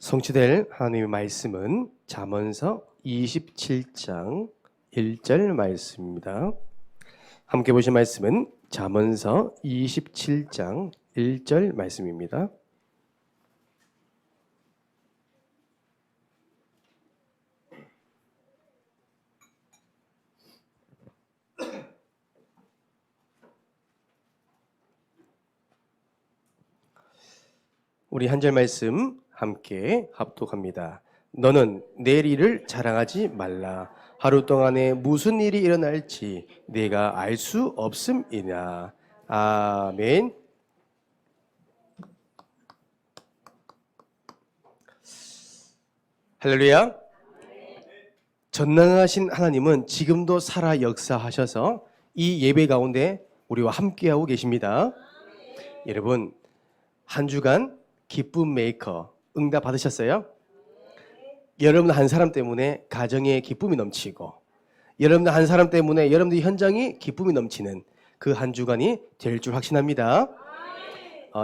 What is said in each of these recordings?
성취될 하나님의 말씀은 잠언서 27장 1절 말씀입니다. 함께 보실 말씀은 잠언서 27장 1절 말씀입니다. 우리 한 절 말씀 함께 합독합니다. 너는 내일 일을 자랑하지 말라. 하루 동안에 무슨 일이 일어날지 내가 알 수 없음이냐. 아멘. 할렐루야. 전능하신 하나님은 지금도 살아 역사하셔서 이 예배 가운데 우리와 함께하고 계십니다. 여러분, 한 주간 기쁨 메이커 응답 받으셨어요? 여러분 한 사람 때문에 가정에 기쁨이 넘치고, 여러분 한 사람 때문에 여러분들 현장이 기쁨이 넘치는 그 한 주간이 될 줄 확신합니다.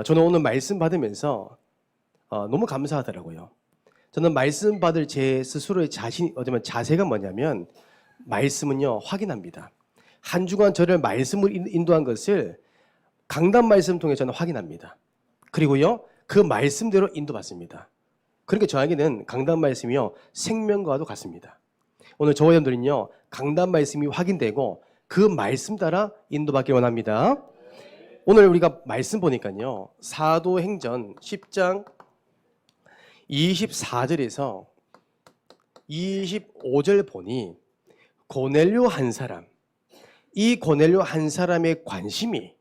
저는 오늘 말씀 받으면서 너무 감사하더라고요. 저는 말씀 받을 제 스스로의 자세가 뭐냐면, 말씀은요 확인합니다. 한 주간 저를 말씀을 인도한 것을 강단 말씀 통해 저는 확인합니다. 그리고요 그 말씀대로 인도받습니다. 그러니까 저에게는 강단 말씀이요 생명과도 같습니다. 오늘 저와 여러분들은요 강단 말씀이 확인되고 그 말씀 따라 인도받길 원합니다. 오늘 우리가 말씀 보니까요 사도행전 10장 24절에서 25절 보니 고넬료 한 사람, 이 고넬료 한 사람의 관심이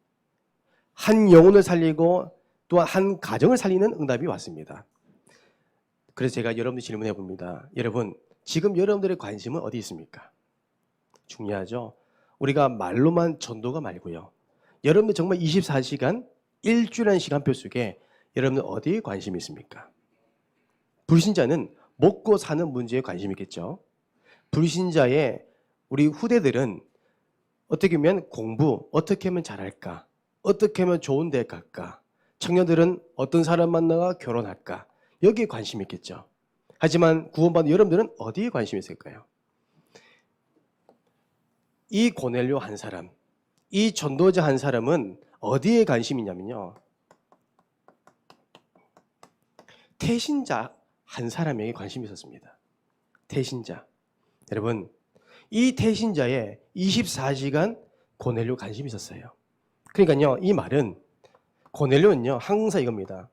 한 영혼을 살리고 또한 한 가정을 살리는 응답이 왔습니다. 그래서 제가 여러분들 질문해 봅니다. 여러분, 지금 여러분들의 관심은 어디 있습니까? 중요하죠. 우리가 말로만 전도가 말고요. 여러분들 정말 24시간, 일주일한 시간표 속에 여러분들 어디에 관심이 있습니까? 불신자는 먹고 사는 문제에 관심이 있겠죠. 불신자의 우리 후대들은 어떻게 하면 공부, 어떻게 하면 잘할까? 어떻게 하면 좋은 데 갈까? 청년들은 어떤 사람 만나가 결혼할까? 여기에 관심이 있겠죠. 하지만 구원받은 여러분들은 어디에 관심이 있을까요? 이 고넬료 한 사람, 이 전도자 한 사람은 어디에 관심이 있냐면요, 태신자 한 사람에게 관심이 있었습니다. 태신자. 여러분, 이 태신자에 24시간 고넬료 관심이 있었어요. 그러니까요 이 말은, 고넬료는요 항상 이겁니다.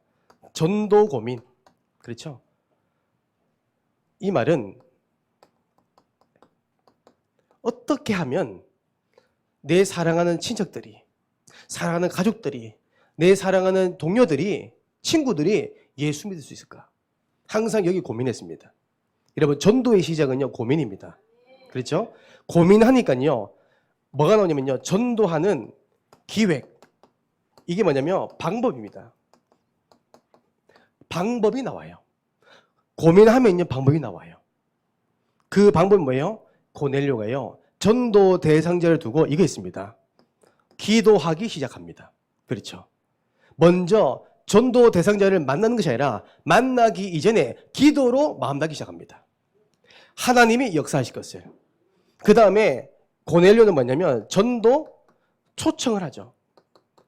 전도 고민. 그렇죠? 이 말은 어떻게 하면 내 사랑하는 친척들이, 사랑하는 가족들이, 내 사랑하는 동료들이, 친구들이 예수 믿을 수 있을까? 항상 여기 고민했습니다. 여러분, 전도의 시작은요 고민입니다. 그렇죠? 고민하니까요 뭐가 나오냐면요, 전도하는 기획, 이게 뭐냐면 방법입니다. 방법이 나와요. 고민하면요 방법이 나와요. 그 방법은 뭐예요? 고넬료가요 전도 대상자를 두고 이거 있습니다. 기도하기 시작합니다. 그렇죠? 먼저 전도 대상자를 만나는 것이 아니라 만나기 이전에 기도로 마음 닫기 시작합니다. 하나님이 역사하실 것을. 그 다음에 고넬료는 뭐냐면 전도 초청을 하죠.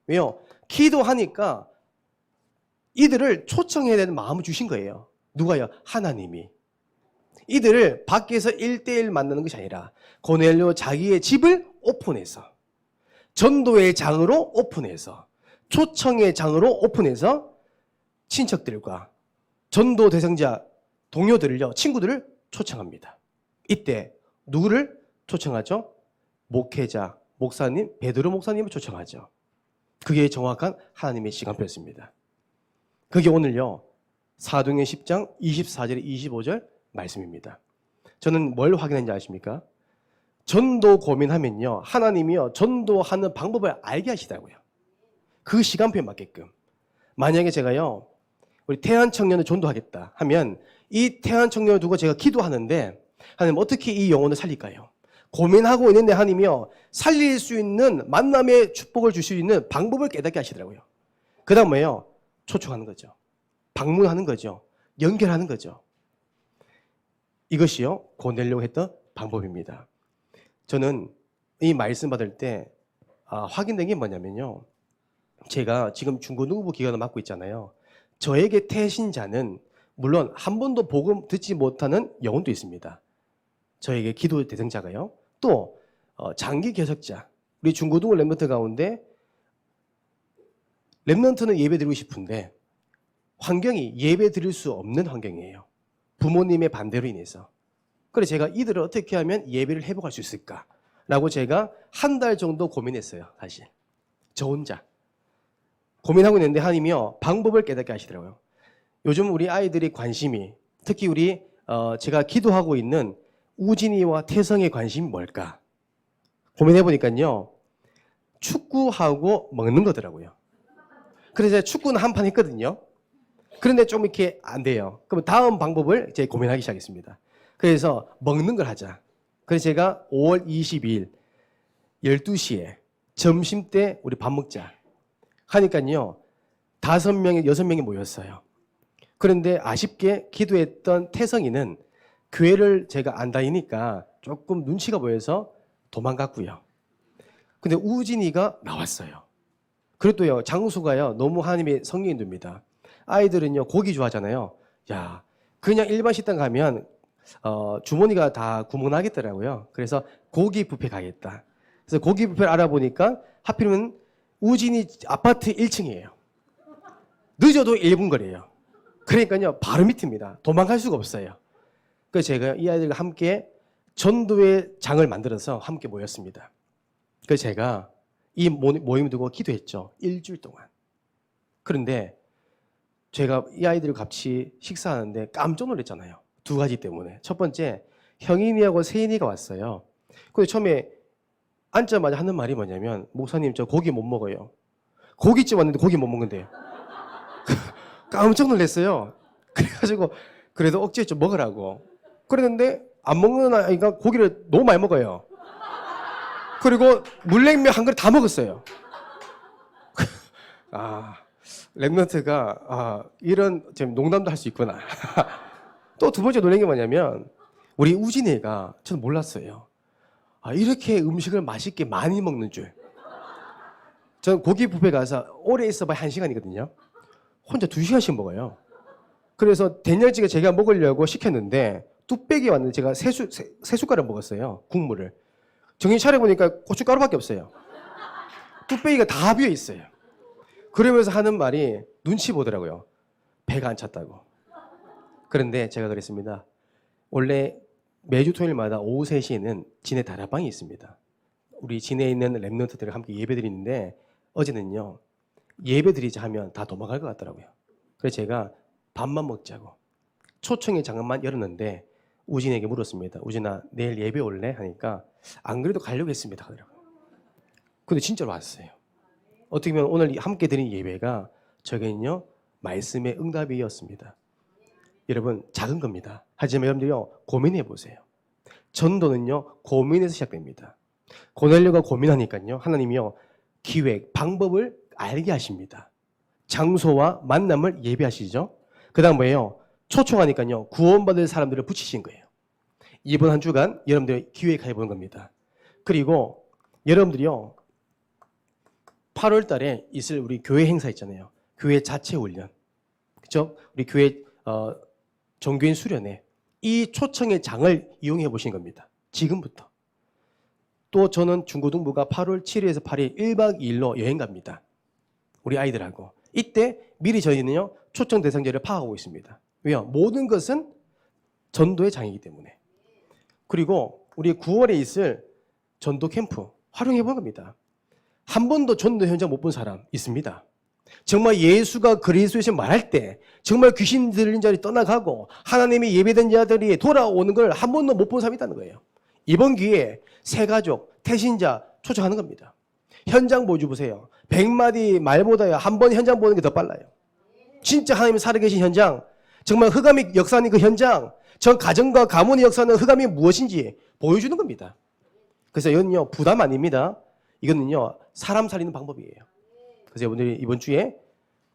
왜요? 기도하니까 이들을 초청해야 되는 마음을 주신 거예요. 누가요? 하나님이. 이들을 밖에서 1대1 만나는 것이 아니라 고넬료 자기의 집을 오픈해서, 전도의 장으로 오픈해서, 초청의 장으로 오픈해서 친척들과 전도 대상자 동료들을요, 친구들을 초청합니다. 이때 누구를 초청하죠? 목회자, 목사님, 베드로 목사님을 초청하죠. 그게 정확한 하나님의 시간표였습니다. 그게 오늘요 사도행전 10장 24절에 25절 말씀입니다. 저는 뭘 확인했는지 아십니까? 전도 고민하면요 하나님이요 전도하는 방법을 알게 하시더라고요. 그 시간표에 맞게끔. 만약에 제가요 우리 태안 청년을 전도하겠다 하면 이 태안 청년을 두고 제가 기도하는데, 하나님 어떻게 이 영혼을 살릴까요? 고민하고 있는데 하나님이요 살릴 수 있는, 만남의 축복을 줄 수 있는 방법을 깨닫게 하시더라고요. 그 다음 뭐예요? 초청하는 거죠. 방문하는 거죠. 연결하는 거죠. 이것이요, 고넬료가 했던 방법입니다. 저는 이 말씀 받을 때 확인된 게 뭐냐면요. 제가 지금 중고등부 기관을 맡고 있잖아요. 저에게 태신자는 물론 한 번도 복음 듣지 못하는 영혼도 있습니다. 저에게 기도 대상자가요. 또 장기 개석자, 우리 중고등부 랩런트 가운데 랩런트는 예배 드리고 싶은데 환경이 예배 드릴 수 없는 환경이에요. 부모님의 반대로 인해서. 그래서 제가 이들을 어떻게 하면 예배를 회복할 수 있을까라고 제가 한 달 정도 고민했어요. 사실 저 혼자 고민하고 있는데 하나님이요 방법을 깨닫게 하시더라고요. 요즘 우리 아이들이 관심이 특히 우리 제가 기도하고 있는 우진이와 태성의 관심이 뭘까 고민해 보니까요 축구하고 먹는 거더라고요. 그래서 제가 축구는 한 판 했거든요. 그런데 좀 이렇게 안 돼요. 그럼 다음 방법을 이제 고민하기 시작했습니다. 그래서 먹는 걸 하자. 그래서 제가 5월 22일 12시에 점심 때 우리 밥 먹자 하니까요 5명에 6명이 모였어요. 그런데 아쉽게 기도했던 태성이는 교회를 제가 안 다니니까 조금 눈치가 보여서 도망갔고요. 근데 우진이가 나왔어요. 그래도요 장수가요 너무 하나님의 성령입니다. 아이들은요 고기 좋아하잖아요. 야 그냥 일반 식당 가면 주머니가 다 구멍 나겠더라고요. 그래서 고기 뷔페 가겠다. 그래서 고기 뷔페를 알아보니까 하필이면 우진이 아파트 1층이에요. 늦어도 1분 거리예요. 그러니까요 바로 밑입니다. 도망갈 수가 없어요. 그래서 제가 이 아이들과 함께 전도의 장을 만들어서 함께 모였습니다. 그래서 제가 이 모임을 두고 기도했죠. 일주일 동안. 그런데 제가 이 아이들과 같이 식사하는데 깜짝 놀랐잖아요. 두 가지 때문에. 첫 번째, 형인이하고 세인이가 왔어요. 근데 처음에 앉자마자 하는 말이 뭐냐면 목사님 저 고기 못 먹어요. 고깃집 왔는데 고기 못 먹는데요. 깜짝 놀랐어요. 그래가지고 그래도 억지에 좀 먹으라고. 그랬는데 안 먹는 아이가 고기를 너무 많이 먹어요. 그리고 물냉면 한 그릇 다 먹었어요. 랩런트가 이런 지금 농담도 할 수 있구나. 또 두 번째 놀란 게 뭐냐면 우리 우진이가 저는 몰랐어요. 이렇게 음식을 맛있게 많이 먹는 줄. 저는 고기 뷔페 가서 오래 있어봐야 1시간이거든요. 혼자 2시간씩 먹어요. 그래서 된장찌개 제가 먹으려고 시켰는데 뚝배기 왔는데 제가 세 숟가락 먹었어요. 국물을. 정신 차려보니까 고춧가루밖에 없어요. 뚝배기가 다 비어 있어요. 그러면서 하는 말이 눈치 보더라고요. 배가 안 찼다고. 그런데 제가 그랬습니다. 원래 매주 토요일마다 오후 3시에는 진해 다락방이 있습니다. 우리 진해에 있는 랩런트들과 함께 예배 드리는데 어제는요. 예배 드리자 하면 다 도망갈 것 같더라고요. 그래서 제가 밥만 먹자고 초청의 장만 열었는데 우진에게 물었습니다. 우진아 내일 예배 올래? 하니까 안 그래도 가려고 했습니다. 하더라고요. 근데 진짜로 왔어요. 어떻게 보면 오늘 함께 드린 예배가 저에게는요 말씀의 응답이었습니다. 여러분 작은 겁니다. 하지만 여러분들요 고민해 보세요. 전도는요 고민에서 시작됩니다. 고넬료가 고민하니까요 하나님이요 기획, 방법을 알게 하십니다. 장소와 만남을 예배하시죠. 그 다음 뭐예요? 초청하니까요 구원받을 사람들을 붙이신 거예요. 이번 한 주간 여러분들 기획해 보는 겁니다. 그리고 여러분들이요 8월 달에 있을 우리 교회 행사 있잖아요. 교회 자체 훈련. 그렇죠? 우리 교회 종교인 수련회. 이 초청의 장을 이용해 보신 겁니다. 지금부터. 또 저는 중고등부가 8월 7일에서 8일 1박 2일로 여행 갑니다. 우리 아이들하고. 이때 미리 저희는요. 초청 대상자를 파악하고 있습니다. 왜요? 모든 것은 전도의 장이기 때문에. 그리고 우리 9월에 있을 전도 캠프 활용해 보는 겁니다. 한 번도 전도 현장 못 본 사람 있습니다. 정말 예수가 그리스도이신 말할 때 정말 귀신 들린 자리 떠나가고 하나님이 예배된 자들이 돌아오는 걸 한 번도 못 본 사람이 있다는 거예요. 이번 기회에 새 가족, 태신자 초청하는 겁니다. 현장 보여줘 보세요. 100마디 말보다요 한 번 현장 보는 게 더 빨라요. 진짜 하나님이 살아계신 현장, 정말 흑암이 역사하는 그 현장, 전 가정과 가문의 역사는 흑암이 무엇인지 보여주는 겁니다. 그래서 이건요 부담 아닙니다. 이거는요 사람 살리는 방법이에요. 그래서 여러분들이 이번 주에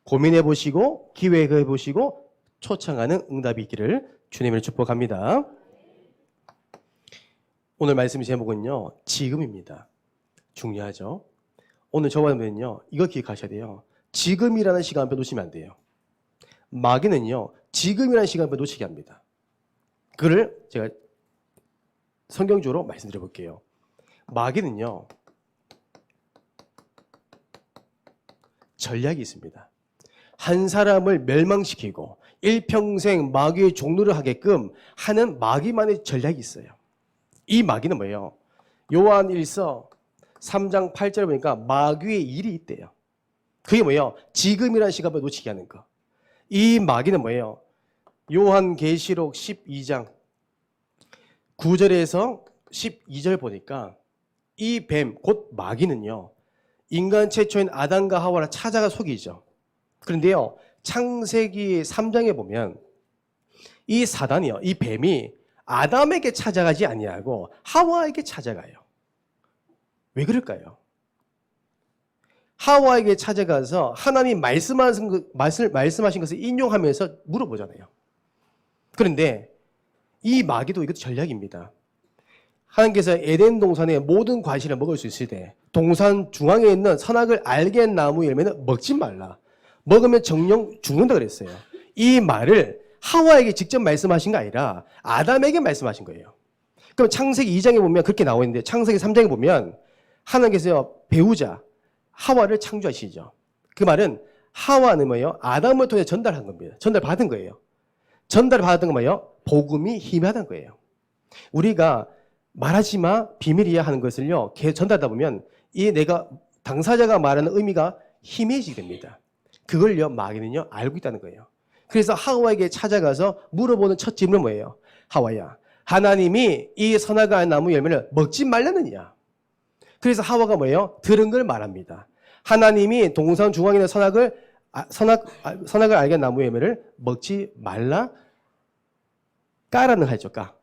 고민해 보시고 기획해 보시고 초청하는 응답이 있기를 주님을 축복합니다. 오늘 말씀 제목은요, 지금입니다. 중요하죠. 오늘 저와 여러분은요, 이거 기억하셔야 돼요. 지금이라는 시간표 놓치면 안 돼요. 마귀는요, 지금이라는 시간표 놓치게 합니다. 그를 제가 성경적으로 말씀드려 볼게요. 마귀는요, 전략이 있습니다. 한 사람을 멸망시키고 일평생 마귀의 종노를 하게끔 하는 마귀만의 전략이 있어요. 이 마귀는 뭐예요? 요한 1서 3장 8절에 보니까 마귀의 일이 있대요. 그게 뭐예요? 지금이라는 시간을 놓치게 하는 거. 이 마귀는 뭐예요? 요한계시록 12장 9절에서 12절 보니까 이 뱀, 곧 마귀는요, 인간 최초인 아담과 하와를 찾아가 속이죠. 그런데요, 창세기 3장에 보면 이 사단이요, 이 뱀이 아담에게 찾아가지 아니하고 하와에게 찾아가요. 왜 그럴까요? 하와에게 찾아가서 하나님 말씀하신 것을 인용하면서 물어보잖아요. 그런데 이 마귀도 이것도 전략입니다. 하나님께서 에덴 동산의 모든 과실을 먹을 수 있을 때 동산 중앙에 있는 선악을 알게 한 나무 열매는 먹지 말라. 먹으면 정령 죽는다 그랬어요. 이 말을 하와에게 직접 말씀하신 게 아니라 아담에게 말씀하신 거예요. 그럼 창세기 2장에 보면 그렇게 나와 있는데 창세기 3장에 보면 하나님께서 배우자 하와를 창조하시죠. 그 말은 하와는 뭐예요? 아담을 통해 전달한 겁니다. 전달받은 거예요. 전달받은 건 뭐예요? 복음이 희미하다는 거예요. 우리가 말하지 마, 비밀이야 하는 것을요, 전달하다 보면 이 내가 당사자가 말하는 의미가 희미해지게 됩니다. 그걸요, 마귀는요, 알고 있다는 거예요. 그래서 하와에게 찾아가서 물어보는 첫 질문은 뭐예요? 하와야, 하나님이 이 선악과의 나무 열매를 먹지 말라느냐? 그래서 하와가 뭐예요? 들은 걸 말합니다. 하나님이 동산 중앙에 있는 선악을 알게 한 나무 열매를 먹지 말라? 까라는 하죠, 까.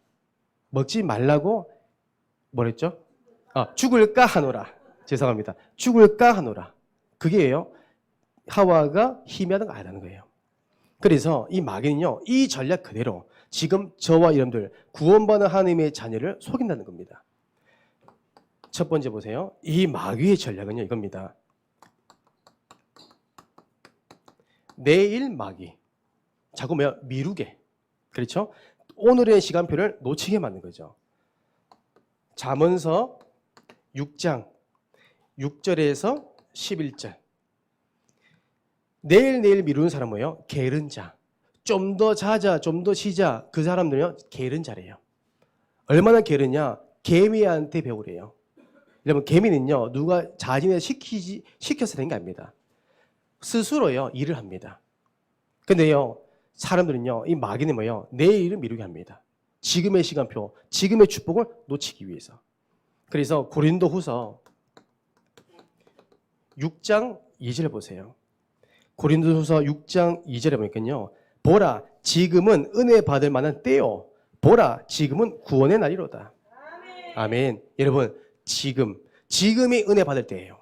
먹지 말라고 뭐랬죠? 죽을까 하노라. 죄송합니다. 죽을까 하노라. 그게요, 하와가 희미하다는 걸 알아는 거예요. 그래서 이 마귀는요, 이 전략 그대로 지금 저와 여러분들 구원받은 하나님의 자녀를 속인다는 겁니다. 첫 번째 보세요. 이 마귀의 전략은요, 이겁니다. 내일 마귀. 자꾸 미루게. 그렇죠? 오늘의 시간표를 놓치게 만든 거죠. 잠언서 6장 6절에서 11절. 내일 미루는 사람은 뭐예요? 게으른 자. 좀 더 자자, 좀 더 쉬자. 그 사람들은요, 게으른 자래요. 얼마나 게으르냐? 개미한테 배우래요. 여러분, 개미는요, 누가 자진해 시켜서 된 게 아닙니다. 스스로요, 일을 합니다. 근데요, 사람들은요, 이 마귀는 뭐예요? 내일을 미루게 합니다. 지금의 시간표, 지금의 축복을 놓치기 위해서. 그래서 고린도후서 6장 2절을 보세요. 고린도후서 6장 2절에 보니까요, 보라, 지금은 은혜 받을 만한 때요. 보라, 지금은 구원의 날이로다. 아멘. 여러분, 지금이 은혜 받을 때예요.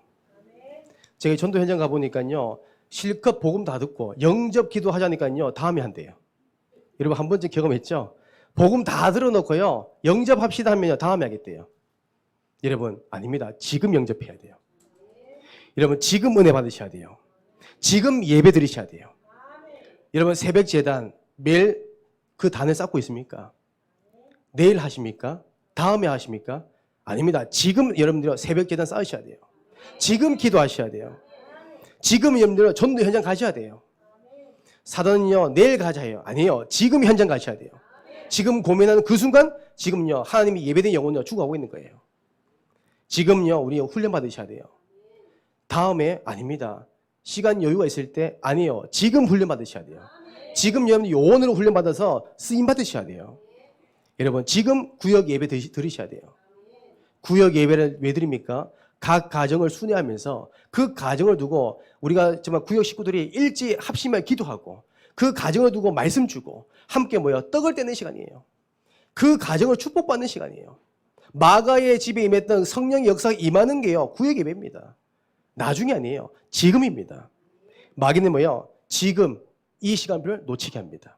제가 전도 현장 가보니까요, 실컷 복음 다 듣고 영접 기도 하자니까요, 다음에 한대요. 여러분, 한 번쯤 경험했죠? 복음 다 들어놓고요, 영접합시다 하면요, 다음에 하겠대요. 여러분, 아닙니다. 지금 영접해야 돼요. 여러분, 지금 은혜 받으셔야 돼요. 지금 예배 드리셔야 돼요. 여러분, 새벽 제단 매일 그 단을 쌓고 있습니까? 내일 하십니까? 다음에 하십니까? 아닙니다. 지금 여러분들 새벽 제단 쌓으셔야 돼요. 지금 기도하셔야 돼요. 지금 여러분들 전도 현장 가셔야 돼요. 사단은요, 내일 가자 해요. 아니에요. 지금 현장 가셔야 돼요. 지금 고민하는 그 순간, 지금요, 하나님이 예배된 영혼요, 죽어가고 있는 거예요. 지금요, 우리 훈련 받으셔야 돼요. 다음에, 아닙니다. 시간 여유가 있을 때, 아니에요. 지금 훈련 받으셔야 돼요. 지금 여러분 요원으로 훈련 받아서 쓰임 받으셔야 돼요. 여러분, 지금 구역 예배 드리셔야 돼요. 구역 예배를 왜 드립니까? 각 가정을 순회하면서 그 가정을 두고 우리가 정말 구역 식구들이 일찍 합심하여 기도하고 그 가정을 두고 말씀 주고 함께 모여 떡을 떼는 시간이에요. 그 가정을 축복받는 시간이에요. 마가의 집에 임했던 성령의 역사가 임하는 게요, 구역 예배입니다. 나중이 아니에요. 지금입니다. 마귀는 뭐예요? 지금 이 시간표를 놓치게 합니다.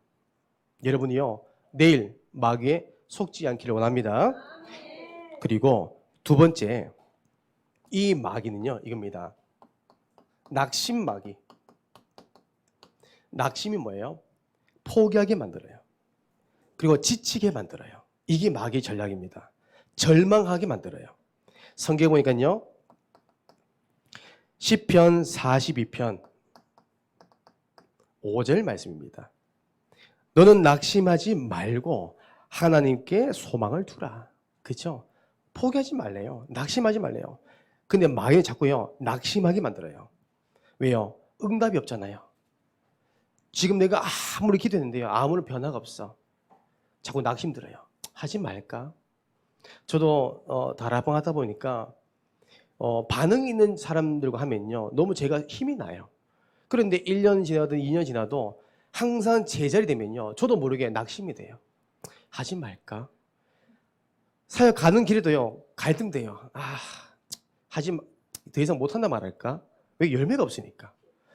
여러분이요, 내일 마귀에 속지 않기를 원합니다. 그리고 두 번째, 이 마귀는요, 이겁니다. 낙심 마귀. 낙심이 뭐예요? 포기하게 만들어요. 그리고 지치게 만들어요. 이게 마귀의 전략입니다. 절망하게 만들어요. 성경 보니까요, 시편 42편 5절 말씀입니다. 너는 낙심하지 말고 하나님께 소망을 두라. 그렇죠? 포기하지 말래요. 낙심하지 말래요. 근데 마귀는 자꾸요, 낙심하게 만들어요. 왜요? 응답이 없잖아요. 지금 내가 아무리 기도했는데요, 아무런 변화가 없어. 자꾸 낙심 들어요. 하지 말까? 저도 다락방 하다 보니까 반응이 있는 사람들과 하면요, 너무 제가 힘이 나요. 그런데 1년 지나든 2년 지나도 항상 제자리 되면요, 저도 모르게 낙심이 돼요. 하지 말까? 사역 가는 길에도요, 갈등돼요. 더 이상 못한다 말할까? 왜? 열매가 없으니까.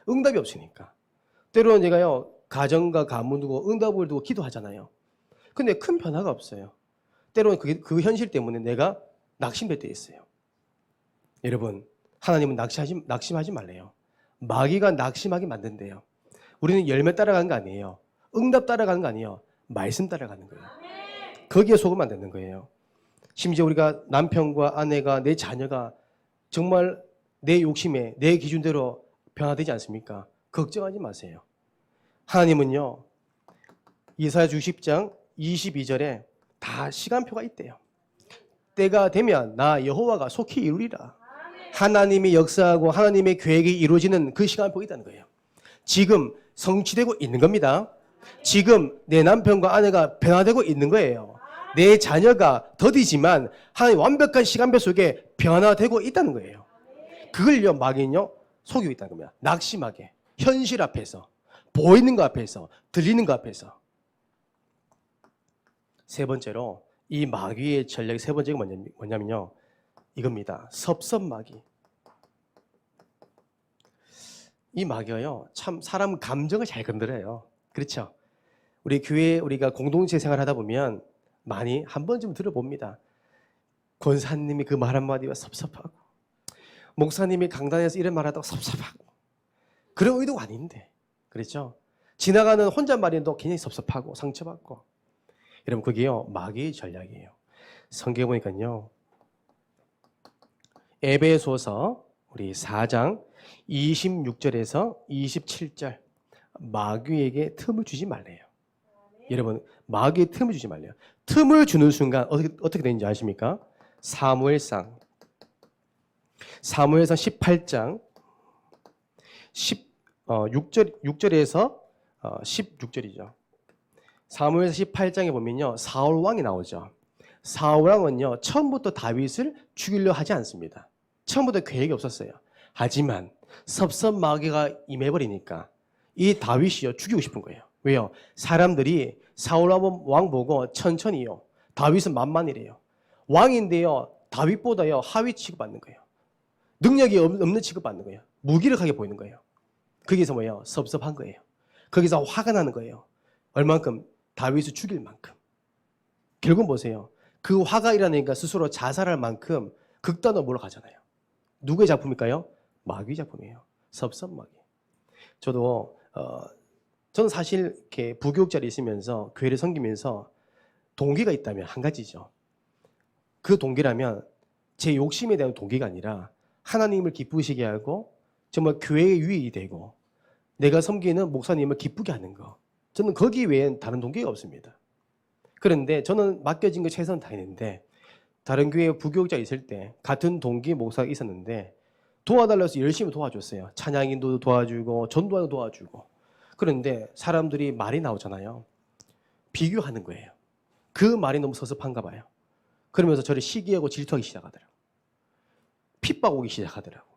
응답이 없으니까. 때로는 제가요, 가정과 가문 두고 응답을 두고 기도하잖아요. 근데 큰 변화가 없어요. 때로는 그 현실 때문에 내가 낙심될 때 있어요. 여러분, 하나님은 낙심하지 말래요. 마귀가 낙심하게 만든대요. 우리는 열매 따라가는 거 아니에요. 응답 따라가는 거 아니에요. 말씀 따라가는 거예요. 거기에 속으면 안 되는 거예요. 심지어 우리가 남편과 아내가, 내 자녀가 정말 내 욕심에, 내 기준대로 변화되지 않습니까? 걱정하지 마세요. 하나님은요, 이사야 60장 22절에 다 시간표가 있대요. 때가 되면 나 여호와가 속히 이루리라. 하나님이 역사하고 하나님의 계획이 이루어지는 그 시간표가 있다는 거예요. 지금 성취되고 있는 겁니다. 지금 내 남편과 아내가 변화되고 있는 거예요. 내 자녀가 더디지만 하나님 완벽한 시간표 속에 변화되고 있다는 거예요. 그걸요, 마귀는요, 속이고 있다는 겁니다. 낙심하게, 현실 앞에서, 보이는 것 앞에서, 들리는 것 앞에서. 세 번째로 이 마귀의 전략 세 번째가 뭐냐면요, 이겁니다. 섭섭마귀. 이 마귀가요, 참 사람 감정을 잘 건드려요. 그렇죠? 우리 교회 우리가 공동체 생활하다 보면 많이 한 번쯤 들어봅니다. 권사님이 그 말 한마디가 섭섭하고, 목사님이 강단에서 이런 말하다가 섭섭하고, 그런 의도가 아닌데, 그렇죠? 지나가는 혼잣말인도 굉장히 섭섭하고 상처받고. 여러분, 그게요, 마귀의 전략이에요. 성경에 보니까요, 에베소서 우리 4장 26절에서 27절, 마귀에게 틈을 주지 말래요. 여러분, 마귀에 틈을 주지 말래요. 틈을 주는 순간 어떻게 되는지 아십니까? 사무엘상 18장 6절에서 16절이죠. 사무엘상 18장에 보면요, 사울 왕이 나오죠. 사울 왕은요, 처음부터 다윗을 죽이려 하지 않습니다. 처음부터 계획이 없었어요. 하지만 섭섭 마귀가 임해버리니까 이 다윗이요, 죽이고 싶은 거예요. 왜요? 사람들이 사울 왕 보고 천천히요, 다윗은 만만이래요. 왕인데요, 다윗보다요 하위 취급받는 거예요. 능력이 없는 취급받는 거예요. 무기력하게 보이는 거예요. 거기서 뭐예요? 섭섭한 거예요. 거기서 화가 나는 거예요. 얼만큼? 다윗을 죽일 만큼. 결국 보세요. 그 화가 일어나니까 스스로 자살할 만큼 극단으로 몰아가잖아요. 누구의 작품일까요? 마귀 작품이에요. 섭섭마귀. 저는 사실 이렇게 부교육 자리에 있으면서 교회를 섬기면서 동기가 있다면 한 가지죠. 그 동기라면 제 욕심에 대한 동기가 아니라 하나님을 기쁘시게 하고 정말 교회의 유익이 되고 내가 섬기는 목사님을 기쁘게 하는 거. 저는 거기 외엔 다른 동기가 없습니다. 그런데 저는 맡겨진 거 최선을 다했는데 다른 교회 부교육자 있을 때 같은 동기 목사가 있었는데 도와달라고 해서 열심히 도와줬어요. 찬양인도 도와주고 전도도 도와주고. 그런데 사람들이 말이 나오잖아요. 비교하는 거예요. 그 말이 너무 섭섭한가 봐요. 그러면서 저를 시기하고 질투하기 시작하더라고요. 핍박 오기 시작하더라고요.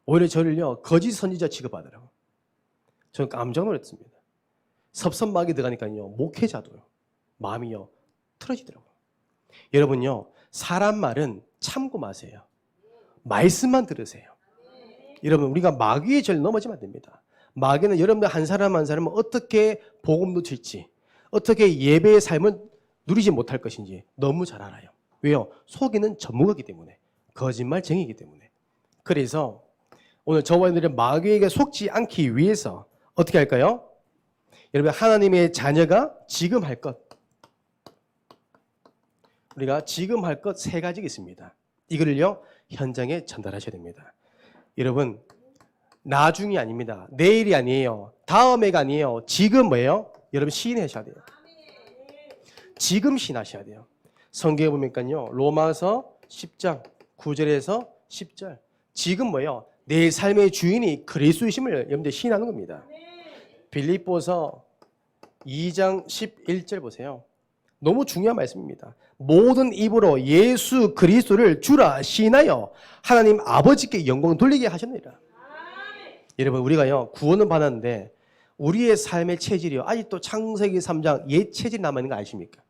오히려 저를요, 거짓 선지자 취급하더라고요. 저는 깜짝 놀랐습니다. 섭섭마귀 들어가니까요, 목회자도요, 마음이요, 틀어지더라고요. 여러분요, 사람 말은 참고 마세요. 말씀만 들으세요. 여러분, 우리가 마귀의 절 넘어지면 안 됩니다. 마귀는 여러분들 한 사람 한 사람은 어떻게 복음 놓칠지, 어떻게 예배의 삶을 누리지 못할 것인지 너무 잘 알아요. 왜요? 속이는 전문가이기 때문에. 거짓말쟁이기 때문에. 그래서 오늘 저와 여러분들의 마귀에게 속지 않기 위해서 어떻게 할까요? 여러분, 하나님의 자녀가 지금 할 것, 우리가 지금 할 것 세 가지가 있습니다. 이거를요 현장에 전달하셔야 됩니다. 여러분, 나중이 아닙니다. 내일이 아니에요. 다음에가 아니에요. 지금 뭐예요? 여러분 시인하셔야 돼요. 지금 시인하셔야 돼요. 성경에 보니까요 로마서 10장 9절에서 10절 지금 뭐예요? 내 삶의 주인이 그리스도이심을 여러분들 시인하는 겁니다. 빌립보서 2장 11절 보세요. 너무 중요한 말씀입니다. 모든 입으로 예수 그리스도를 주라 시인하여 하나님 아버지께 영광 돌리게 하셨느니라. 여러분, 우리가요 구원은 받았는데 우리의 삶의 체질이요 아직도 창세기 3장 옛 체질이 남아있는 거 아십니까?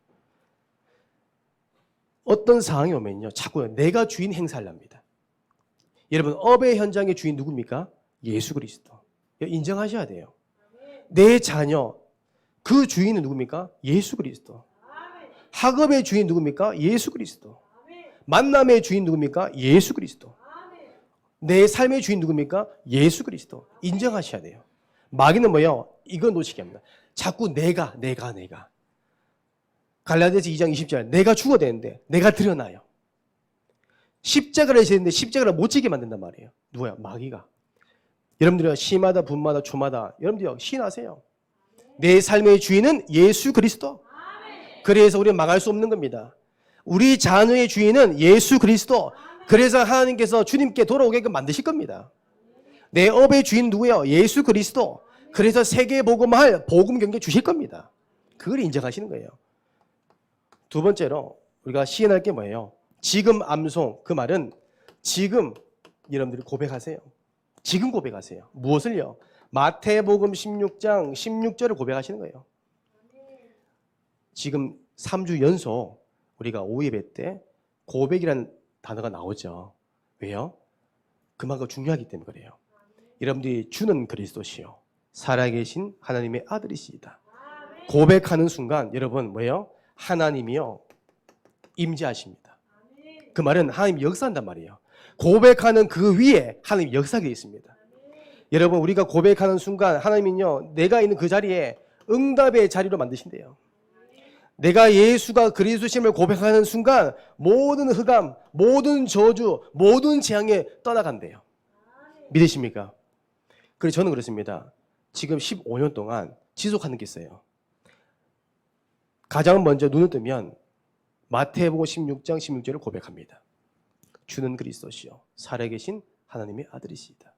어떤 상황이 오면요 자꾸 내가 주인 행사를 합니다. 여러분, 업의 현장의 주인 누굽니까? 예수 그리스도. 인정하셔야 돼요. 내 자녀 그 주인은 누굽니까? 예수 그리스도. 학업의 주인 누굽니까? 예수 그리스도. 만남의 주인 누굽니까? 예수 그리스도. 내 삶의 주인 누굽니까? 예수 그리스도. 인정하셔야 돼요. 마귀는 뭐예요? 이거 놓치게 합니다. 자꾸 내가. 갈라디아서 2장 20절 내가 죽어야 되는데 내가 드러나요. 십자가를 해야 되는데 십자가를 못 지게 만든단 말이에요. 누구야? 마귀가. 여러분들이요 시마다 분마다 초마다 여러분들이요 시인하세요. 내 삶의 주인은 예수 그리스도. 그래서 우리는 망할 수 없는 겁니다. 우리 자녀의 주인은 예수 그리스도. 그래서 하나님께서 주님께 돌아오게끔 만드실 겁니다. 내 업의 주인 누구예요? 예수 그리스도. 그래서 세계 복음할 복음 경제 주실 겁니다. 그걸 인정하시는 거예요. 두 번째로 우리가 시인할 게 뭐예요? 지금 암송. 그 말은 지금 여러분들이 고백하세요. 지금 고백하세요. 무엇을요? 마태복음 16장 16절을 고백하시는 거예요. 지금 3주 연속 우리가 오예배 때 고백이라는 단어가 나오죠. 왜요? 그만큼 중요하기 때문에 그래요. 여러분들이 주는 그리스도시요 살아계신 하나님의 아들이시다. 고백하는 순간 여러분 뭐예요? 하나님이요 임재하십니다. 그 말은 하나님이 역사한단 말이에요. 고백하는 그 위에 하나님이 역사하게 있습니다. 여러분, 우리가 고백하는 순간 하나님은요 내가 있는 그 자리에 응답의 자리로 만드신대요. 내가 예수가 그리스도심을 고백하는 순간 모든 흑암, 모든 저주, 모든 재앙에 떠나간대요. 믿으십니까? 그래서 저는 그렇습니다. 지금 15년 동안 지속하는 게 있어요. 가장 먼저 눈을 뜨면 마태복음 16장 16절을 고백합니다. 주는 그리스도시요 살아계신 하나님의 아들이시다.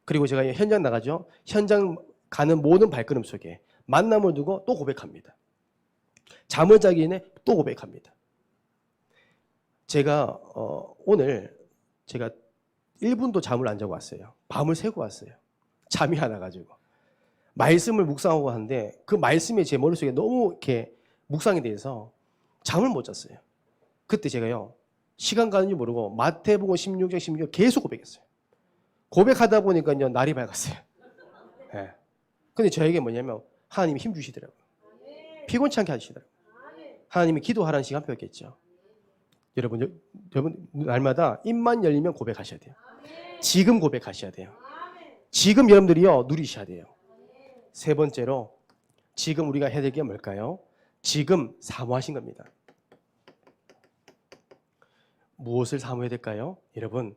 그리고 제가 현장 나가죠. 현장 가는 모든 발걸음 속에 만남을 두고 또 고백합니다. 잠을 자기 전에 또 고백합니다. 제가 오늘 제가 1분도 잠을 안 자고 왔어요. 밤을 새고 왔어요. 잠이 안 와가지고. 말씀을 묵상하고 하는데 그 말씀이 제 머릿속에 너무 이렇게 묵상이 돼서 잠을 못 잤어요. 그때 제가요 시간 가는 줄 모르고 마태복음 16장 16절 계속 고백했어요. 고백하다 보니까요 날이 밝았어요. 네. 근데 저에게 뭐냐면 하나님이 힘 주시더라고요. 피곤치 않게 하시더라고요. 하나님이 기도하라는 시간표였겠죠. 여러분 날마다 입만 열리면 고백하셔야 돼요. 지금 고백하셔야 돼요. 지금 여러분들이요 누리셔야 돼요. 세 번째로 지금 우리가 해야 될 게 뭘까요? 지금 사모하신 겁니다. 무엇을 사모해야 될까요? 여러분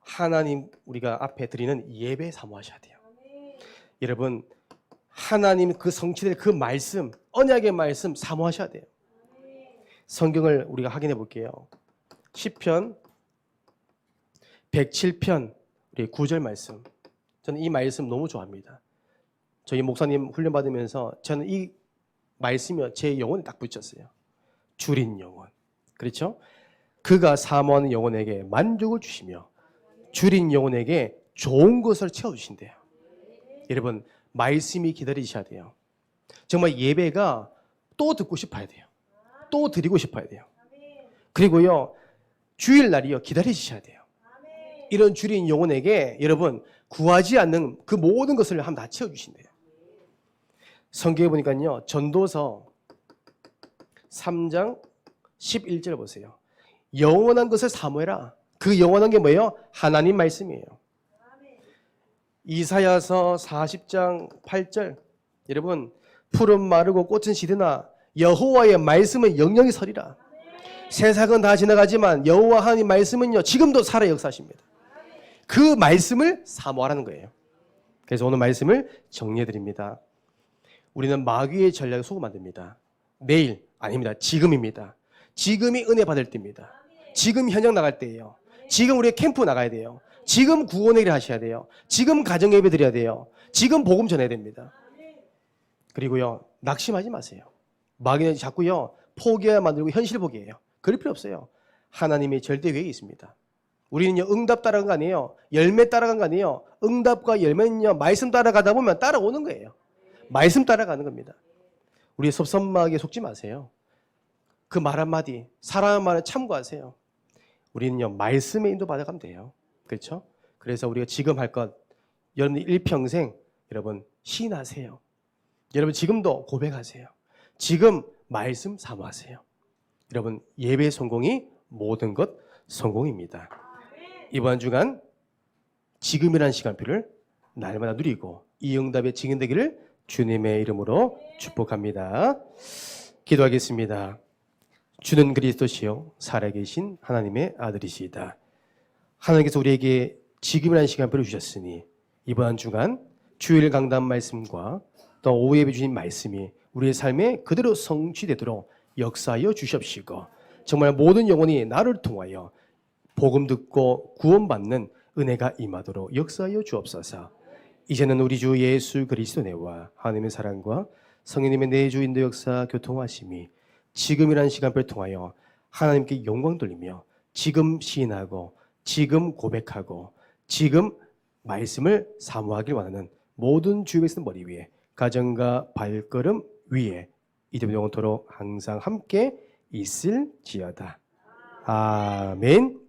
하나님 우리가 앞에 드리는 예배 사모하셔야 돼요. 여러분 하나님 그 성취될 그 말씀 언약의 말씀 사모하셔야 돼요. 성경을 우리가 확인해 볼게요. 시편 107편 우리 9절 말씀. 저는 이 말씀 너무 좋아합니다. 저희 목사님 훈련 받으면서 저는 이 말씀이 제 영혼에 딱 붙였어요. 주린 영혼. 그렇죠? 그가 사모하는 영혼에게 만족을 주시며 주린 영혼에게 좋은 것을 채워주신대요. 여러분 말씀이 기다리셔야 돼요. 정말 예배가 또 듣고 싶어야 돼요. 또 드리고 싶어야 돼요. 그리고요 주일날이요 기다리셔야 돼요. 이런 주린 영혼에게 여러분 구하지 않는 그 모든 것을 한번 다 채워주신대요. 성경에 보니까요. 전도서 3장 11절 보세요. 영원한 것을 사모해라. 그 영원한 게 뭐예요? 하나님 말씀이에요. 이사야서 40장 8절. 여러분, 푸른 마르고 꽃은 시드나 여호와의 말씀은 영영이 서리라. 세상은 다 지나가지만 여호와 하나님 말씀은요 지금도 살아 역사하십니다. 그 말씀을 사모하라는 거예요. 그래서 오늘 말씀을 정리해 드립니다. 우리는 마귀의 전략에 속으면 안 됩니다. 내일 아닙니다. 지금입니다. 지금이 은혜 받을 때입니다. 지금 현장 나갈 때예요. 지금 우리 캠프 나가야 돼요. 지금 구원의 일을 하셔야 돼요. 지금 가정 예배 드려야 돼요. 지금 복음 전해야 됩니다. 그리고요 낙심하지 마세요. 마귀는 자꾸요 포기해야 만들고 현실 포기해요. 그럴 필요 없어요. 하나님의 절대 계획이 있습니다. 우리는요 응답 따라간 거 아니에요. 열매 따라간 거 아니에요. 응답과 열매는요 말씀 따라가다 보면 따라오는 거예요. 말씀 따라가는 겁니다. 우리 섭섭하게 속지 마세요. 그 말 한마디 사람 말에 참고하세요. 우리는요 말씀에 인도받아가면 돼요. 그렇죠? 그래서 우리가 지금 할 것 여러분 일평생 여러분 시인하세요. 여러분 지금도 고백하세요. 지금 말씀 사모하세요. 여러분 예배 성공이 모든 것 성공입니다. 이번 주간 지금이라는 시간표를 날마다 누리고 이 응답에 증인되기를 주님의 이름으로 축복합니다. 기도하겠습니다. 주는 그리스도시요 살아계신 하나님의 아들이시다. 하나님께서 우리에게 지금이라는 시간표를 주셨으니 이번 주간 주일 강단 말씀과 또 오후 예배 주신 말씀이 우리의 삶에 그대로 성취되도록 역사하여 주시옵시고 정말 모든 영혼이 나를 통하여 복음 듣고 구원받는 은혜가 임하도록 역사하여 주옵소서. 이제는 우리 주 예수 그리스도의 은혜와 하나님의 사랑과 성령님의 내주 인도 역사 교통하심이 지금이라는 시간표를 통하여 하나님께 영광 돌리며 지금 시인하고 지금 고백하고 지금 말씀을 사모하길 원하는 모든 주의 백성 머리 위에 가정과 발걸음 위에 이제부터 영원토록 항상 함께 있을지어다. 아멘.